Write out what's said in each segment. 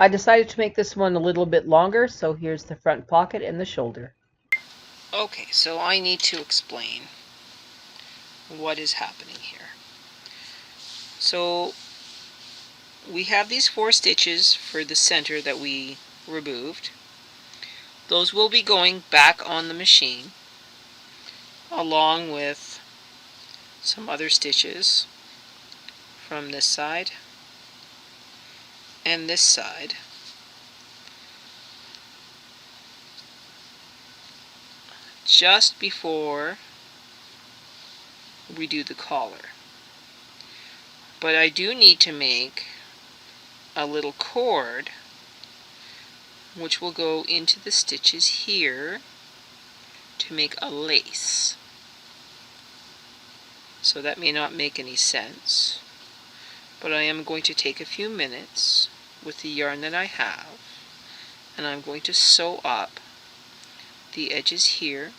I decided to make this one a little bit longer, so here's the front pocket and the shoulder. Okay, so I need to explain what is happening here. So we have these 4 stitches for the center that we removed. Those will be going back on the machine along with some other stitches from this side and this side. Just before we do the collar. But I do need to make a little cord which will go into the stitches here to make a lace. So that may not make any sense, but I am going to take a few minutes with the yarn that I have, and I'm going to sew up the edges here,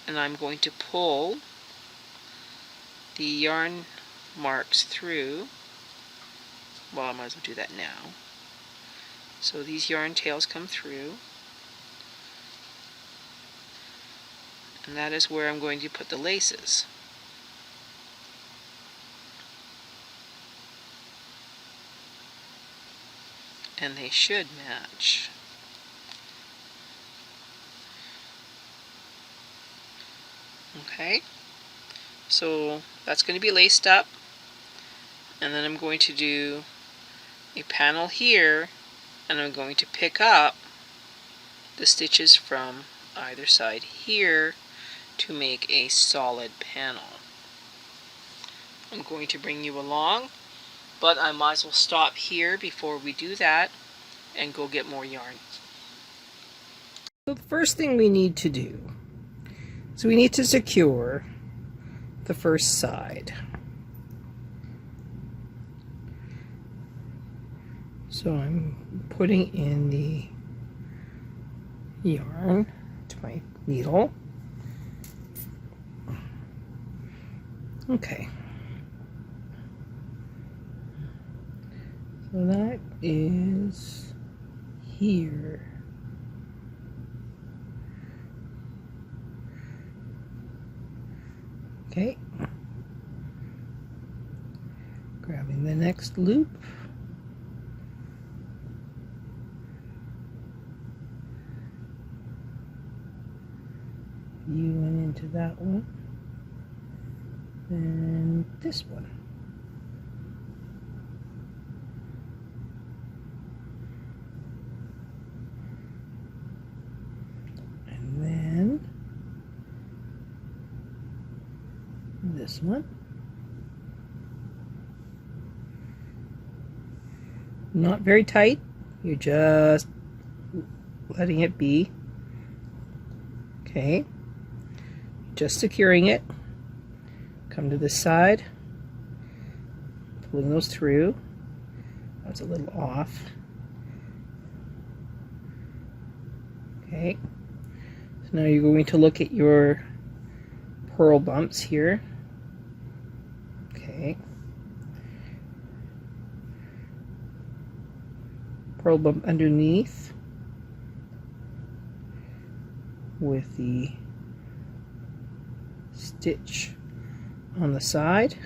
and I'm going to pull the yarn marks through. Well, I might as well do that now. So these yarn tails come through, and that is where I'm going to put the laces. And they should match. Okay, so that's going to be laced up, and then I'm going to do a panel here, and I'm going to pick up the stitches from either side here to make a solid panel. I'm going to bring you along, but I might as well stop here before we do that and go get more yarn. So the first thing we need to do is we need to secure the first side. So I'm putting in the yarn to my needle. Okay. So that is here. Okay. Grabbing the next loop. You went into that one. And this one. And then this one. Not very tight, you're just letting it be. Okay, just securing it. Come to this side, pulling those through. That's a little off. Okay, so now you're going to look at your purl bumps here. Okay, purl bump underneath with the stitch on the side.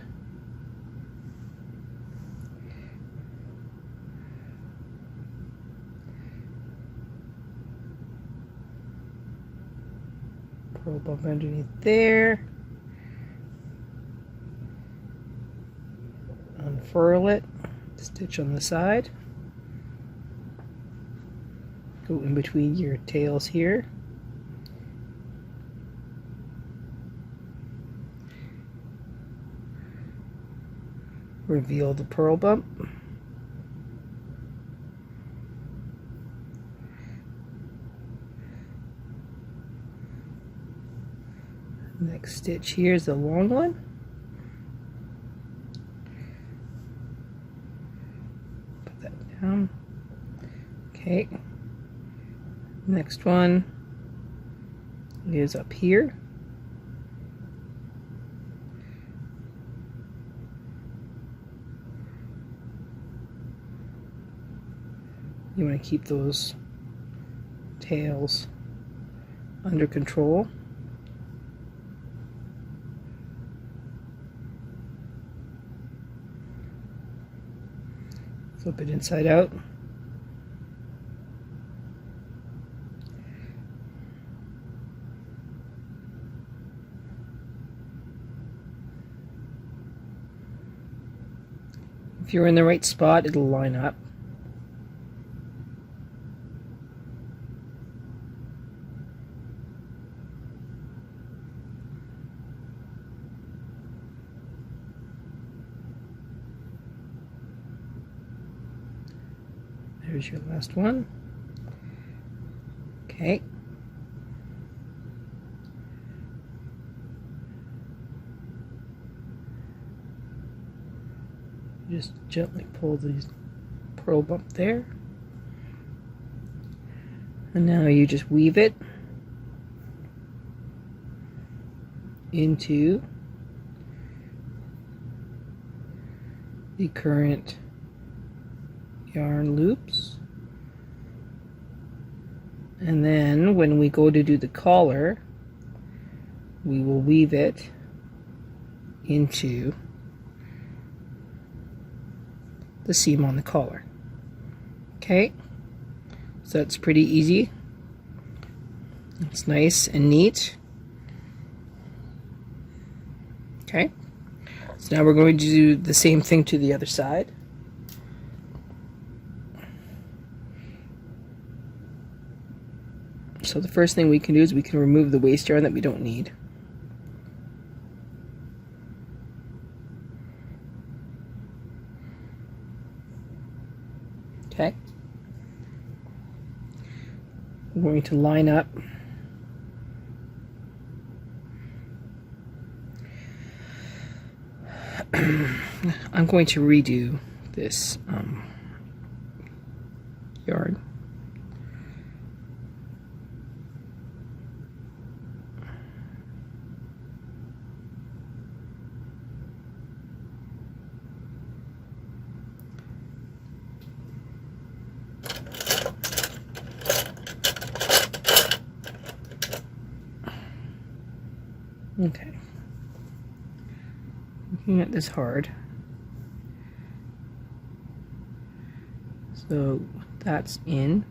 Purl bump underneath there. Unfurl it, stitch on the side. Go in between your tails here. Reveal the purl bump. Next stitch here is the long one. Put that down. Okay. Next one is up here. You want to keep those tails under control. Flip it inside out. If you're in the right spot, it'll line up. There's your last one. Okay. Just gently pull the probe up there. And now you just weave it into the current yarn loops. And then when we go to do the collar, we will weave it into the seam on the collar. Okay, so that's pretty easy. It's nice and neat. Okay, so now we're going to do the same thing to the other side. So the first thing we can do is we can remove the waste yarn that we don't need. Okay. We're going to line up I'm going to redo this yarn. Okay. Looking at this hard. So that's in.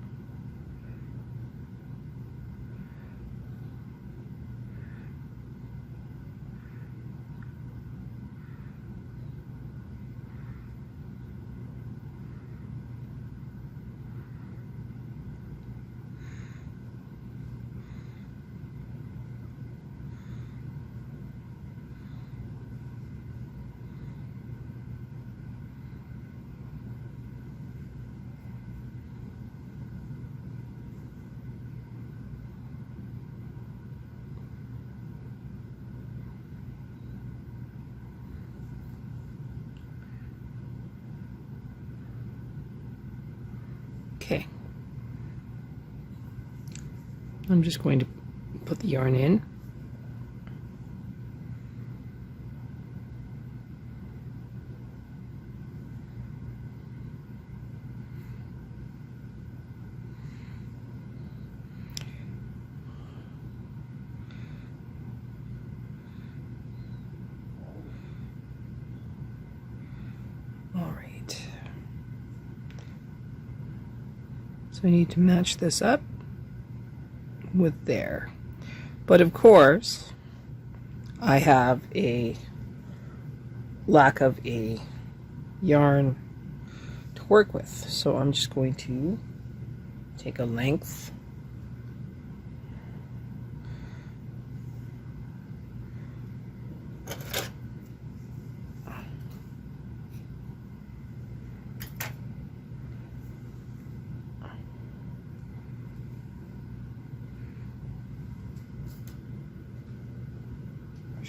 Okay. I'm just going to put the yarn in. All right. So I need to match this up with there. But of course, I have a lack of a yarn to work with. So I'm just going to take a length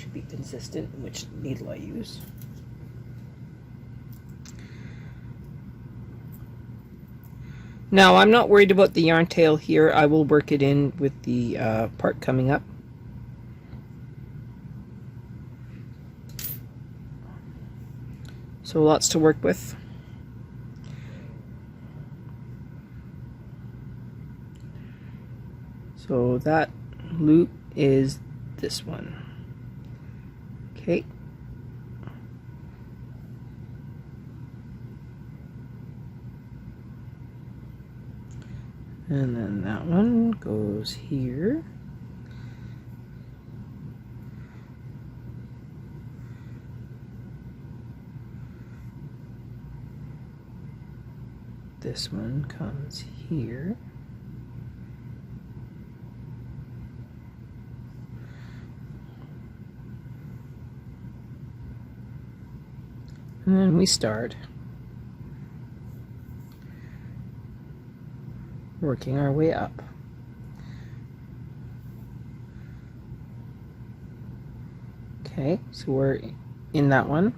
should be consistent in which needle I use. Now I'm not worried about the yarn tail here. I will work it in with the part coming up. So lots to work with. So that loop is this one. Okay. And then that one goes here. This one comes here. And then we start working our way up. Okay, so we're in that one.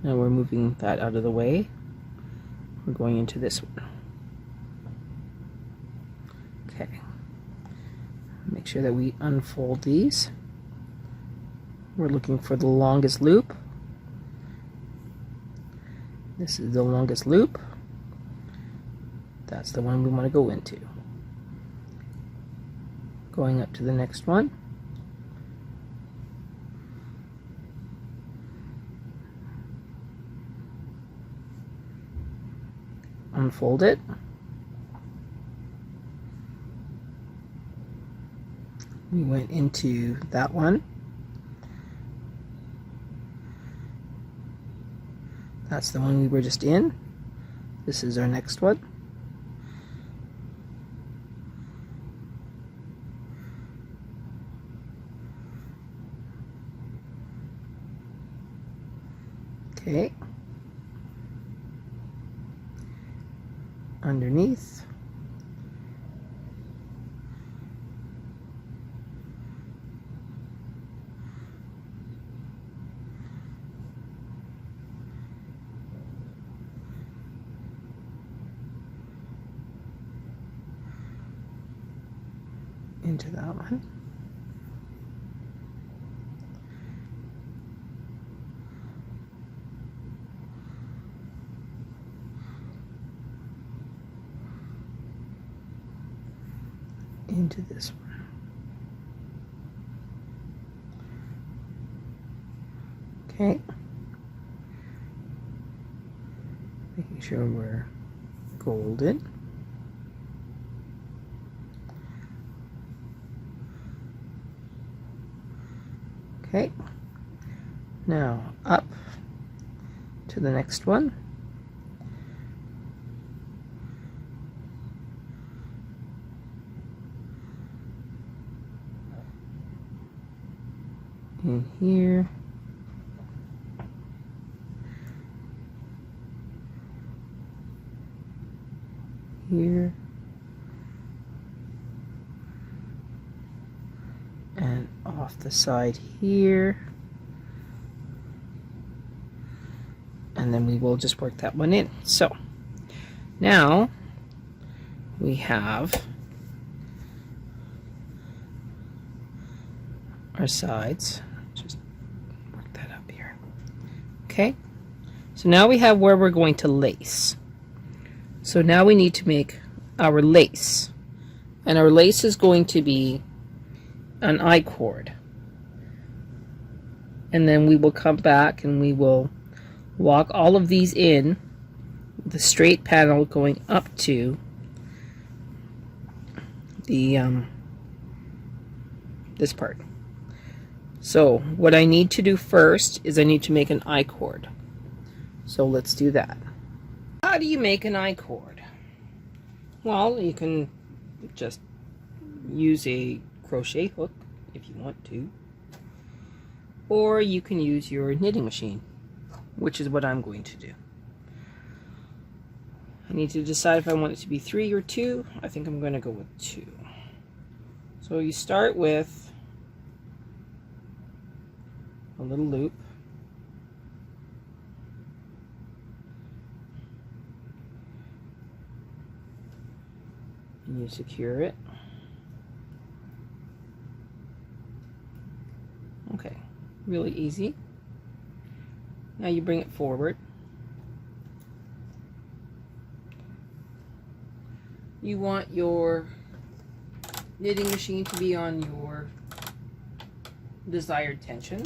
Now we're moving that out of the way. We're going into this one. Okay. Make sure that we unfold these. We're looking for the longest loop. This is the longest loop. That's the one we want to go into. Going up to the next one. Unfold it. We went into that one. That's the one we were just in. This is our next one. Okay. Underneath. Into that one. Into this one. Okay. Making sure we're golden. Okay, now up to the next one. In here. Here. And off the side here, and then we will just work that one in. So now we have our sides. Just work that up here. Okay, so now we have where we're going to lace. So now we need to make our lace, and our lace is going to be an I-cord. And then we will come back and we will walk all of these in the straight panel going up to the this part. So what I need to do first is I need to make an I-cord. So let's do that. How do you make an I-cord? Well, you can just use a crochet hook if you want to, or you can use your knitting machine, which is what I'm going to do. I need to decide if I want it to be 3 or 2. I think I'm going to go with 2. So you start with a little loop, and you secure it. Okay, really easy. Now you bring it forward. You want your knitting machine to be on your desired tension.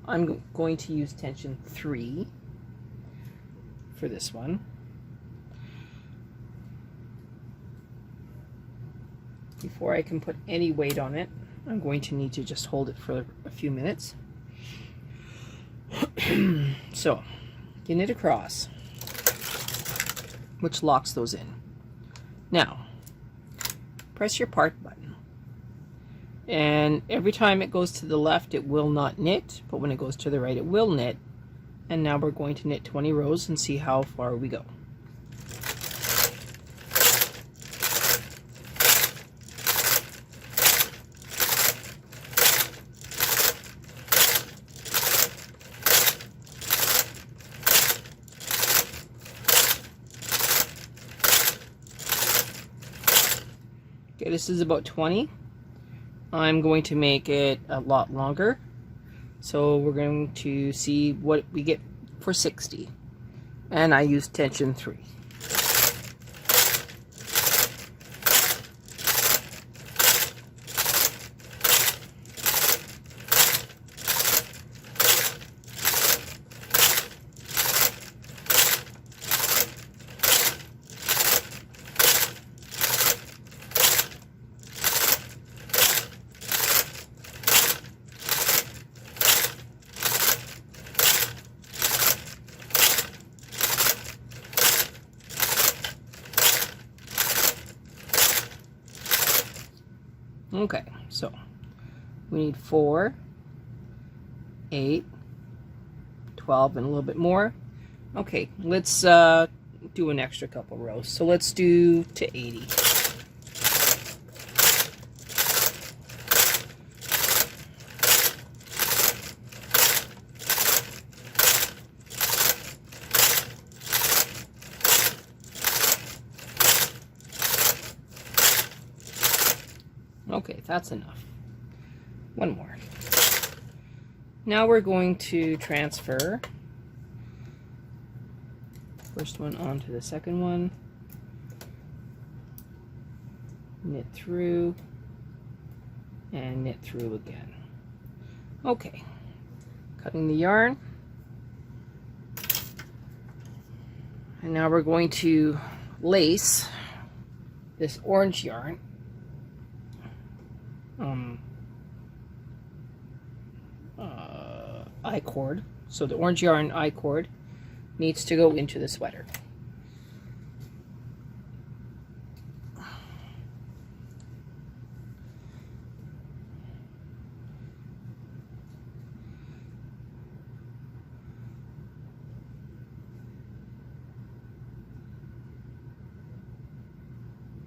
I'm going to use tension 3 for this one. Before I can put any weight on it, I'm going to need to just hold it for a few minutes. So, you knit across, which locks those in. Now, press your part button. And every time it goes to the left, it will not knit, but when it goes to the right, it will knit. And now we're going to knit 20 rows and see how far we go. Okay, this is about 20. I'm going to make it a lot longer. So we're going to see what we get for 60. And I use tension 3. Okay, so we need 4, 8, 12, and a little bit more. Okay, let's do an extra couple rows. So let's do to 80. Okay, that's enough. One more. Now we're going to transfer first one onto the second one, knit through, and knit through again. Okay, cutting the yarn. And now we're going to lace this orange yarn I-cord. So the orange yarn I-cord needs to go into the sweater.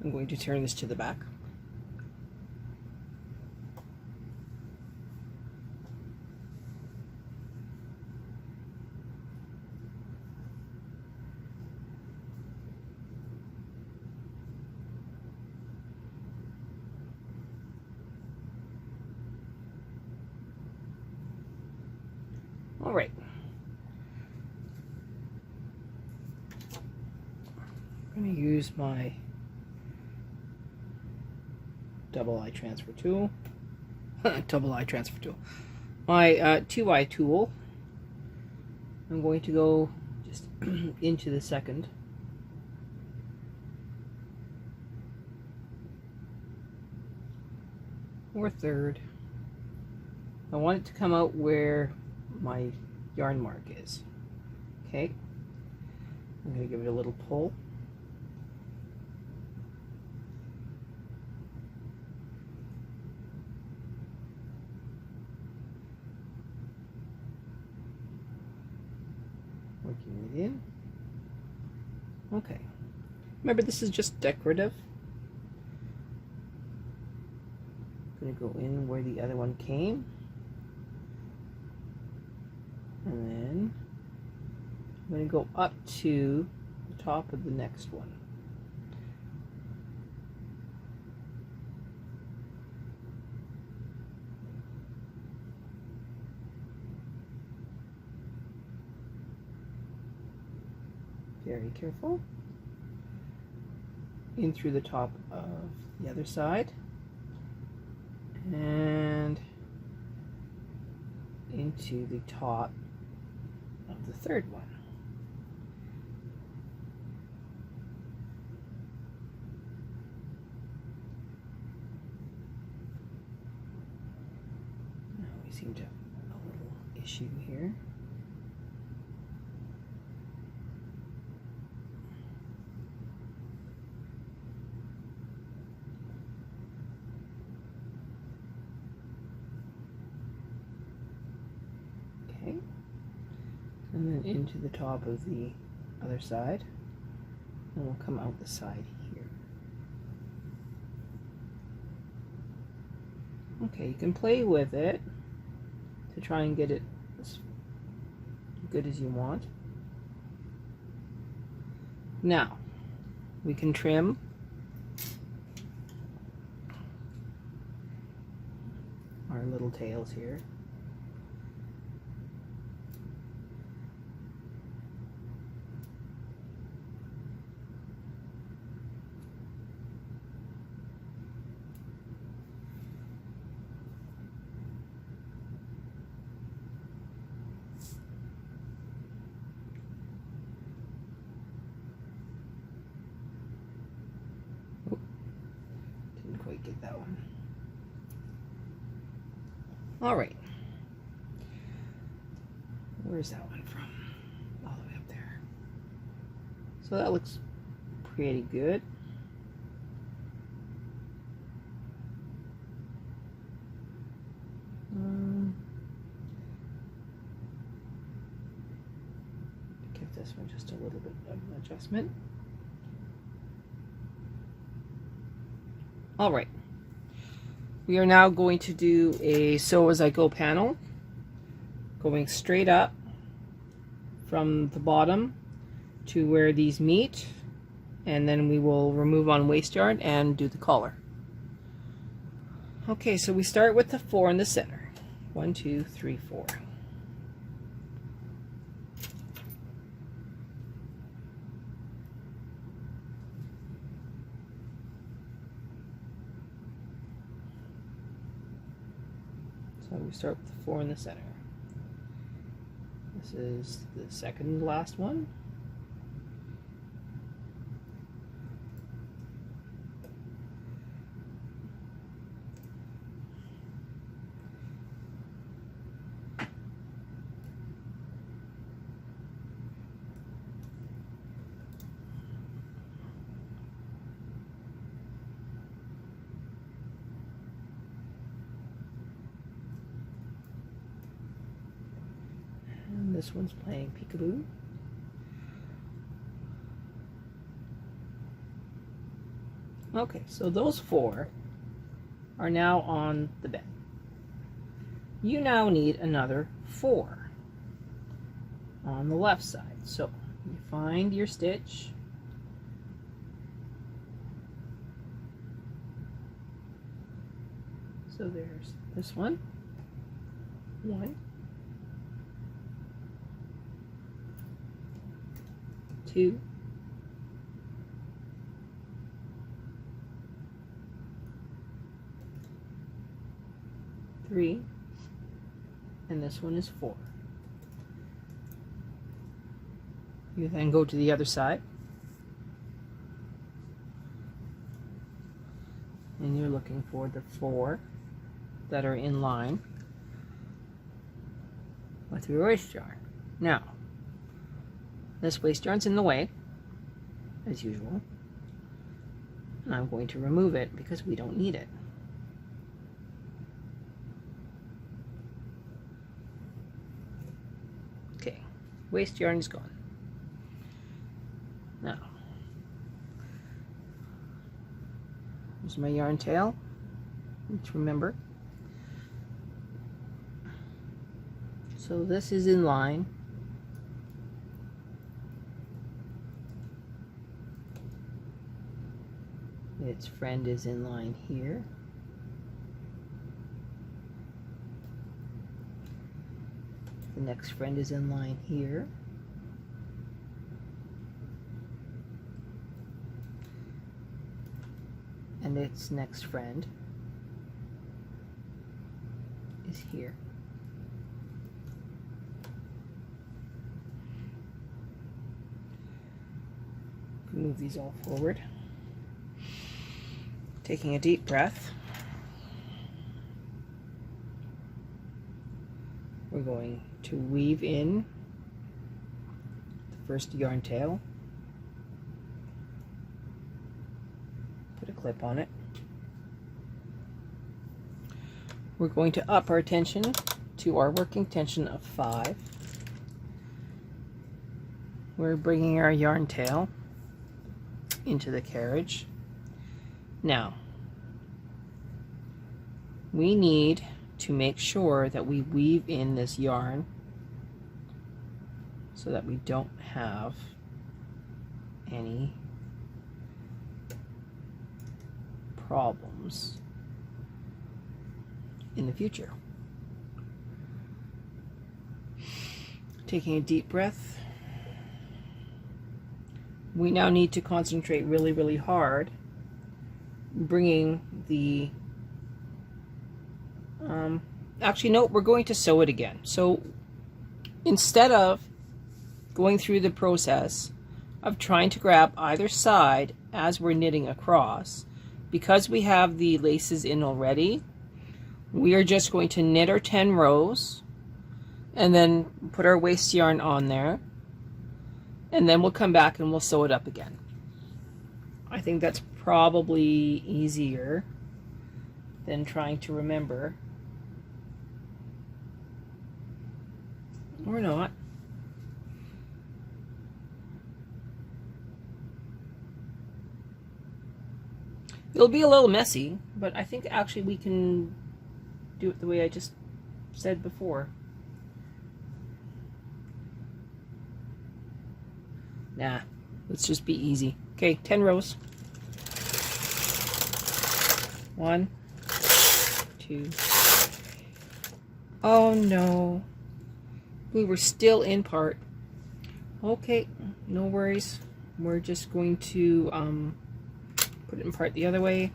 I'm going to turn this to the back. All right. I'm going to use my double eye transfer tool. Double eye transfer tool. My 2-eye tool. I'm going to go just into the second. Or third. I want it to come out where my yarn mark is. Okay. I'm going to give it a little pull. Working it in. Okay. Remember, this is just decorative. I'm going to go in where the other one came. And then I'm going to go up to the top of the next one. Very careful. in through the top of the other side and into the top of the third one. Now we seem to have a little issue here. Okay, and then into the top of the other side, and we'll come out the side here. Okay, you can play with it to try and get it as good as you want. Now, we can trim our little tails here. Didn't quite get that one. All right. Where's that one from? All the way up there. So that looks pretty good. Give this one just a little bit of an adjustment. All right. We are now going to do a sew as I go panel, going straight up from the bottom to where these meet, and then we will remove on waste yarn and do the collar. Okay, so we start with the 4 in the center. 1, 2, 3, 4. So we start with the 4 in the center. This is the second last one. This one's playing peekaboo. Okay, so those 4 are now on the bed. You now need another 4 on the left side. So you find your stitch, so there's this one, 1, 2, 3, and this one is 4. You then go to the other side, and you're looking for the 4 that are in line with your waste yarn. Now, this waste yarn's in the way, as usual, and I'm going to remove it because we don't need it. Okay, waste yarn is gone. Now, here's my yarn tail. Let's remember. So this is in line. Its friend is in line here. The next friend is in line here. and its next friend is here. Move these all forward. Taking a deep breath. We're going to weave in the first yarn tail. Put a clip on it. We're going to up our tension to our working tension of 5. We're bringing our yarn tail into the carriage. Now, we need to make sure that we weave in this yarn so that we don't have any problems in the future. Taking a deep breath. We now need to concentrate really, really hard, bringing the, actually no, we're going to sew it again. So instead of going through the process of trying to grab either side as we're knitting across, because we have the laces in already, we are just going to knit our 10 rows and then put our waste yarn on there. And then we'll come back and we'll sew it up again. I think that's probably easier than trying to remember. Or not. It'll be a little messy, but I think actually we can do it the way I just said before. Nah, let's just be easy. Okay, 10 rows. 1, 2. Oh no. We were still in part. Okay, no worries. We're just going to put it in part the other way.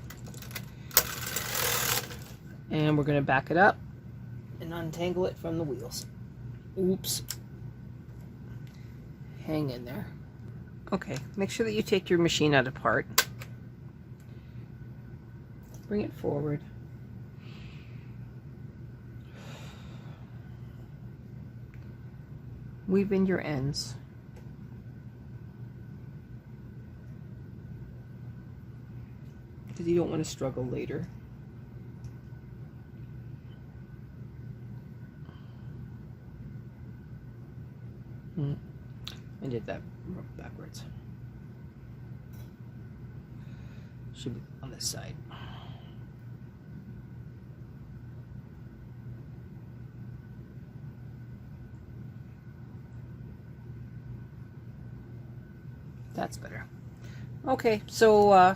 And we're going to back it up and untangle it from the wheels. Oops. Hang in there. Okay, make sure that you take your machine out apart. Bring it forward. Weave in your ends. Because you don't want to struggle later. I did that backwards. Should be on this side. That's better. Okay, so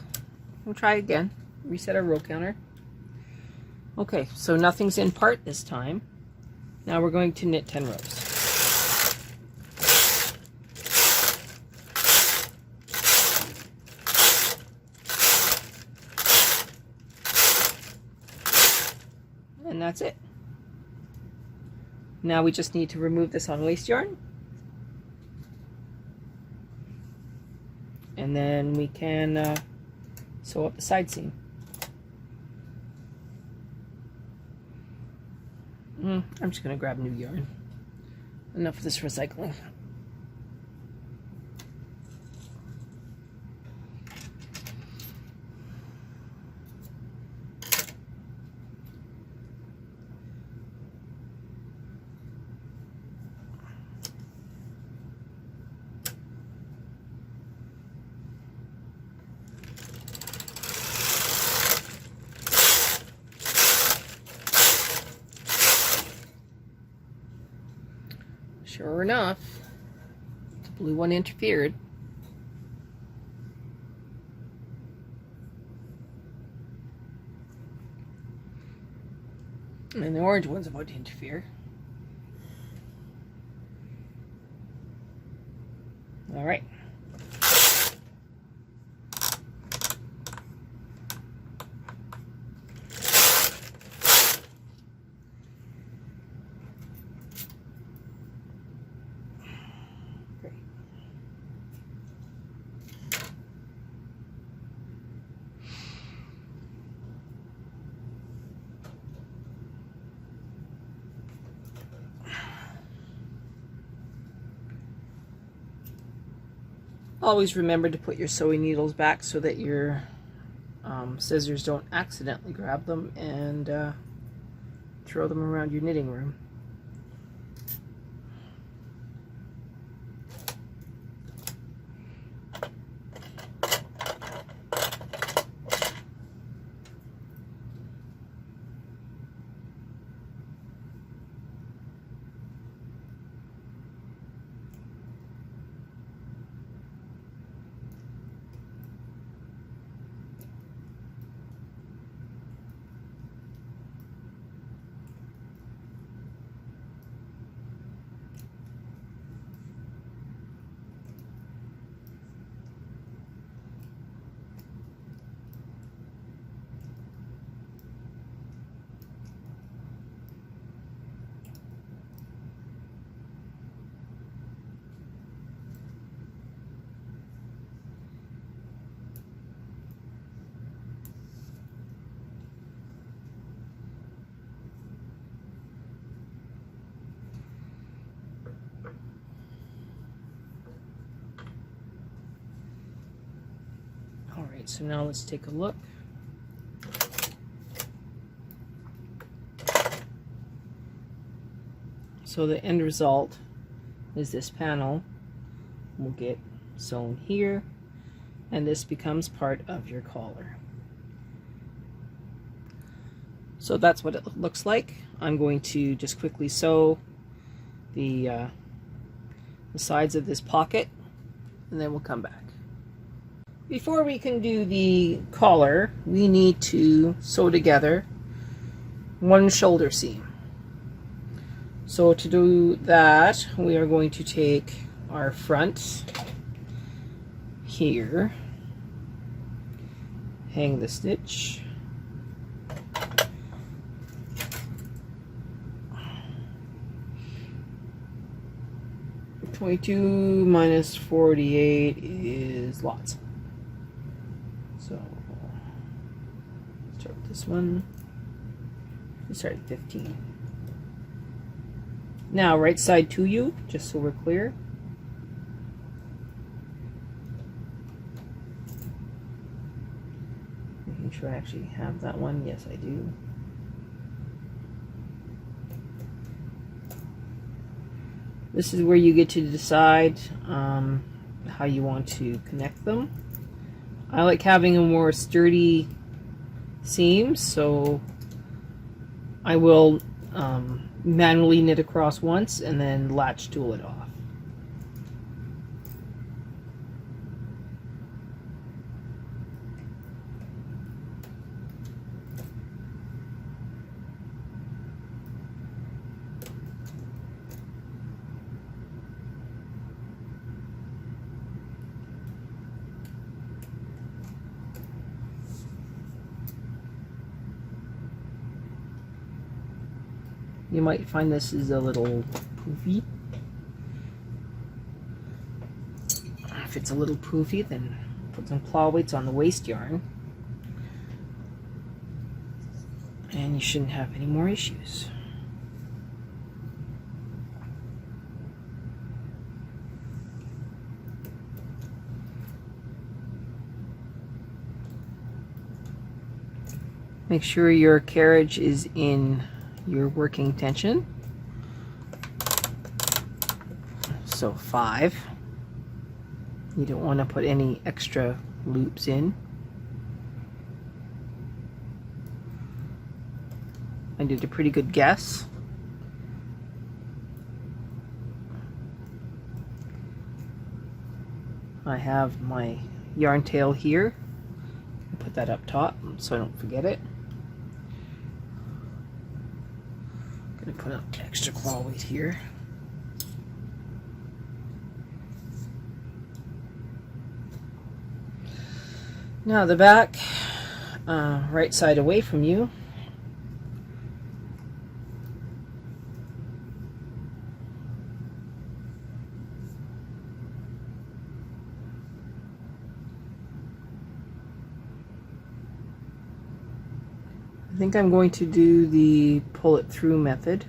we'll try again. Reset our row counter. Okay, so nothing's in part this time. Now we're going to knit 10 rows. And that's it. Now we just need to remove this on waste yarn. And then we can sew up the side seam. I'm just going to grab new yarn. Enough of this recycling. Sure enough, the blue one interfered. And the orange one's about to interfere. All right. Always remember to put your sewing needles back so that your scissors don't accidentally grab them and throw them around your knitting room. Alright, so now let's take a look. So the end result is this panel will get sewn here, and this becomes part of your collar. So that's what it looks like. I'm going to just quickly sew the sides of this pocket, and then we'll come back. Before we can do the collar, we need to sew together one shoulder seam. So to do that, we are going to take our front here, hang the stitch, (22 minus 48 is lots). So start with this one. We start at 15. Now right side to you, just so we're clear. Making sure I actually have that one. Yes, I do. This is where you get to decide how you want to connect them. I like having a more sturdy seam, so I will manually knit across once and then latch tool it off. You might find this is a little poofy. If it's a little poofy, then put some claw weights on the waste yarn, and you shouldn't have any more issues. Make sure your carriage is in your working tension. So 5. You don't want to put any extra loops in. I did a pretty good guess. I have my yarn tail here. I'll put that up top so I don't forget it. Put up extra claw weight here. Now the back, right side away from you. I think I'm going to do the pull it through method.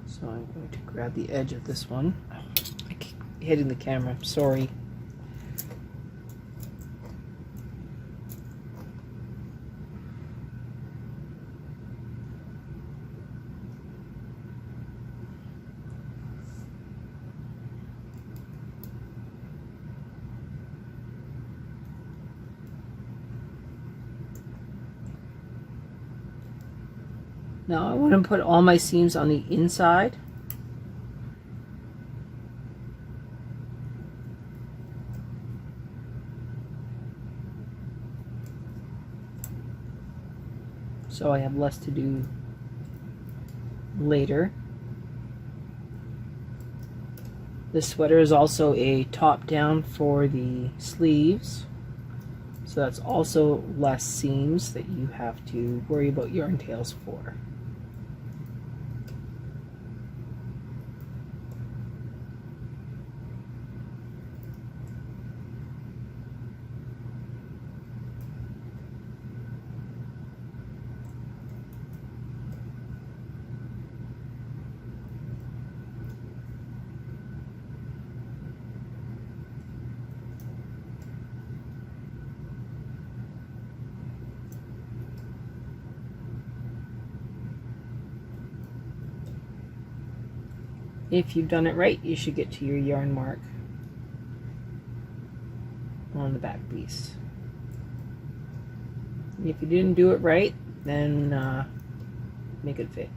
So I'm going to grab the edge of this one. I keep hitting the camera. Sorry. Now I want to put all my seams on the inside. So I have less to do later. This sweater is also a top down for the sleeves. So that's also less seams that you have to worry about yarn tails for. If you've done it right, you should get to your yarn mark on the back piece. If you didn't do it right, then make it fit.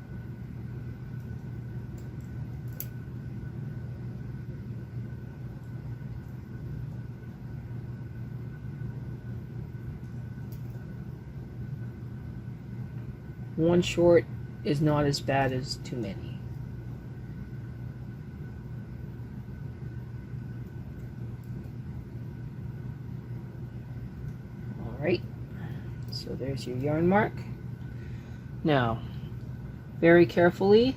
One short is not as bad as too many. Alright, so there's your yarn mark. Now, very carefully,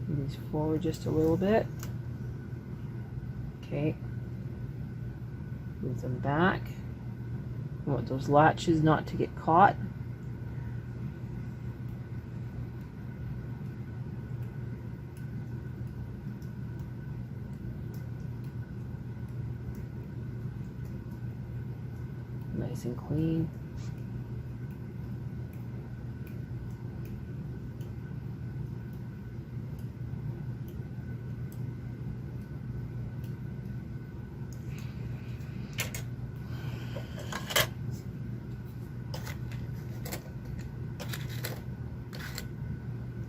move these forward just a little bit. Okay, move them back. You want those latches not to get caught. Nice and clean.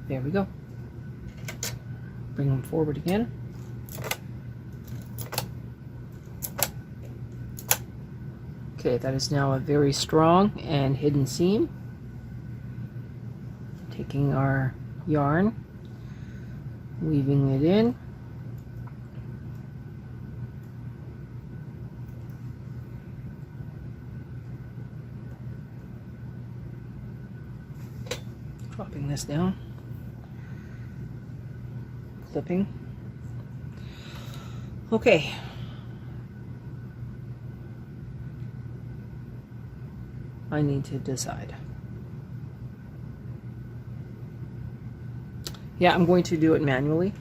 There we go. Bring them forward again. Okay, that is now a very strong and hidden seam. Taking our yarn, weaving it in. Dropping this down. Clipping. Okay. I need to decide. Yeah, I'm going to do it manually.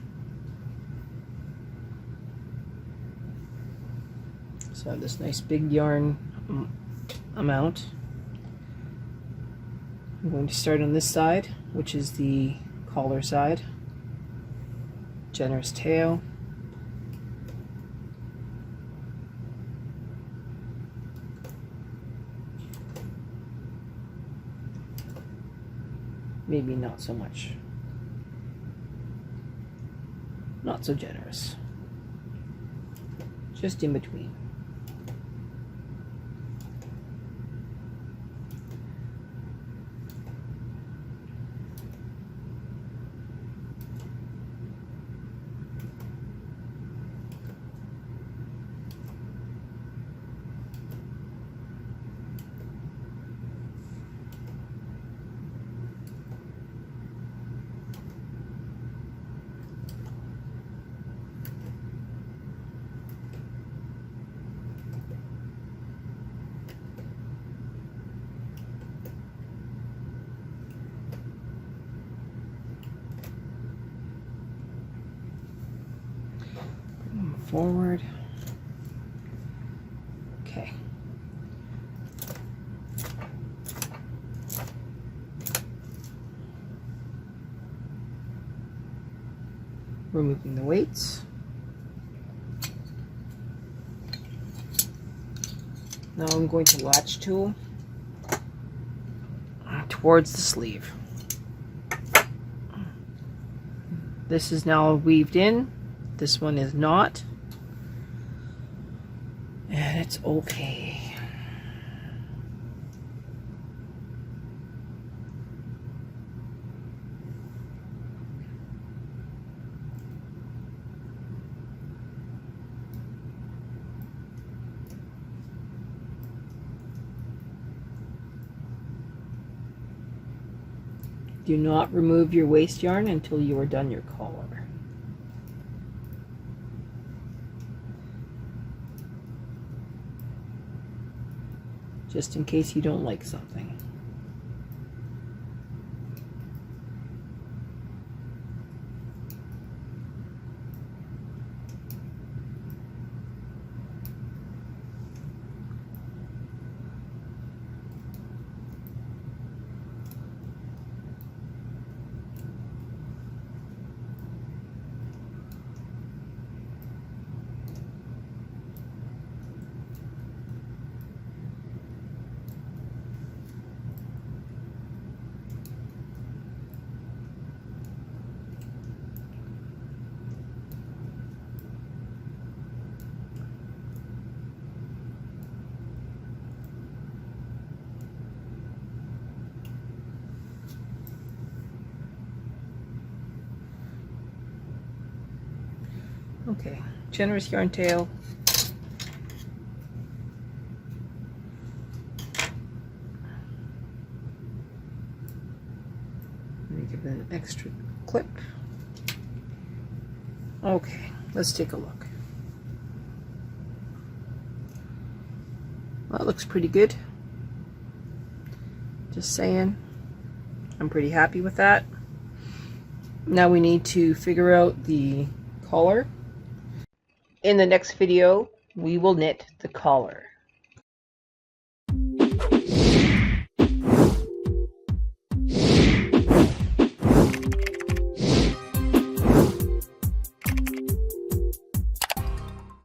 So I have this nice big yarn amount. I'm going to start on this side, which is the collar side. Generous tail. Maybe not so much. Not so generous. Just in between. forward. Okay. Removing the weights. Now I'm going to latch tool towards the sleeve. This is now weaved in. This one is not. And it's okay. Do not remove your waste yarn until you are done your collar. Just in case you don't like something. Okay, generous yarn tail. Let me give it an extra clip. Okay, let's take a look. Well, that looks pretty good. Just saying. I'm pretty happy with that. Now we need to figure out the collar. In the next video, we will knit the collar.